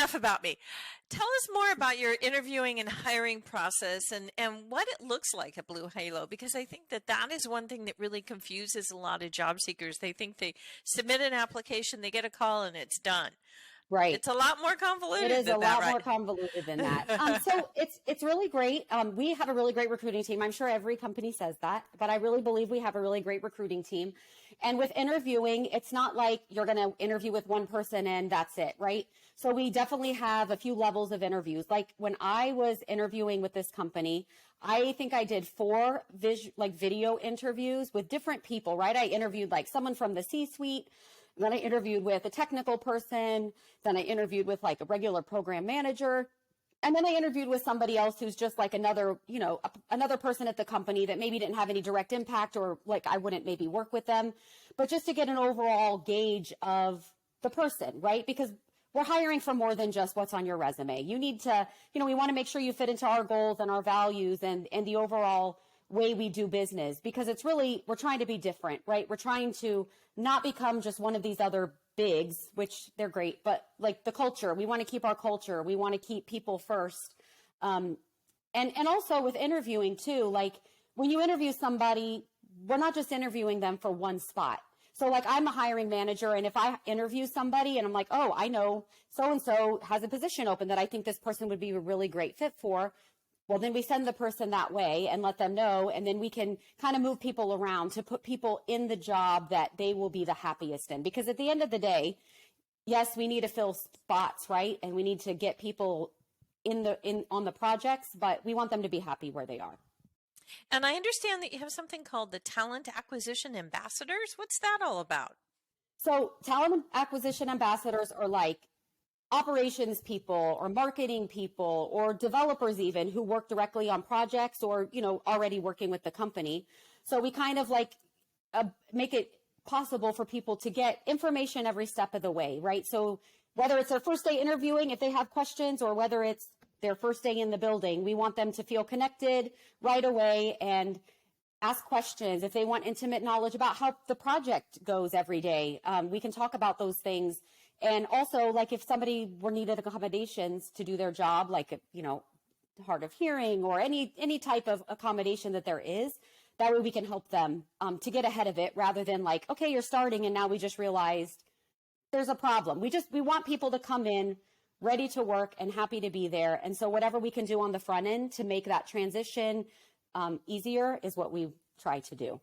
enough about me. Tell us more about your interviewing and hiring process and what it looks like at Blue Halo, because I think that is one thing that really confuses a lot of job seekers. They think they submit an application, they get a call, and it's done. Right. It's a lot more convoluted. It is than a that, lot right? more convoluted than that. So it's really great. We have a really great recruiting team. I'm sure every company says that, but I really believe we have a really great recruiting team. And with interviewing, it's not like you're going to interview with one person and that's it, right? So we definitely have a few levels of interviews. Like when I was interviewing with this company, I think I did 4 video interviews with different people, right? I interviewed like someone from the C-suite. Then I interviewed with a technical person. Then I interviewed with like a regular program manager. And then I interviewed with somebody else who's just like another person at the company that maybe didn't have any direct impact, or like I wouldn't maybe work with them, but just to get an overall gauge of the person, right? Because we're hiring for more than just what's on your resume. You need to, we want to make sure you fit into our goals and our values and the overall way we do business, because it's really, we're trying to be different, right? We're trying to not become just one of these other bigs, which they're great, but like the culture, we want to keep our culture. We want to keep people first. And also with interviewing too, like when you interview somebody, we're not just interviewing them for one spot. So like I'm a hiring manager, and if I interview somebody and I'm like, oh, I know so-and-so has a position open that I think this person would be a really great fit for, well, then we send the person that way and let them know. And then we can kind of move people around to put people in the job that they will be the happiest in. Because at the end of the day, yes, we need to fill spots, right? And we need to get people on the projects, but we want them to be happy where they are. And I understand that you have something called the Talent Acquisition Ambassadors. What's that all about? So talent acquisition ambassadors are like operations people or marketing people or developers even who work directly on projects or, already working with the company. So we kind of like make it possible for people to get information every step of the way, right? So whether it's their first day interviewing, if they have questions, or whether it's their first day in the building, we want them to feel connected right away and ask questions. If they want intimate knowledge about how the project goes every day, we can talk about those things. And also, like if somebody were needed accommodations to do their job, like, hard of hearing or any type of accommodation that there is, that way we can help them to get ahead of it, rather than like, okay, you're starting and now we just realized there's a problem. We want people to come in ready to work and happy to be there. And so whatever we can do on the front end to make that transition easier is what we try to do.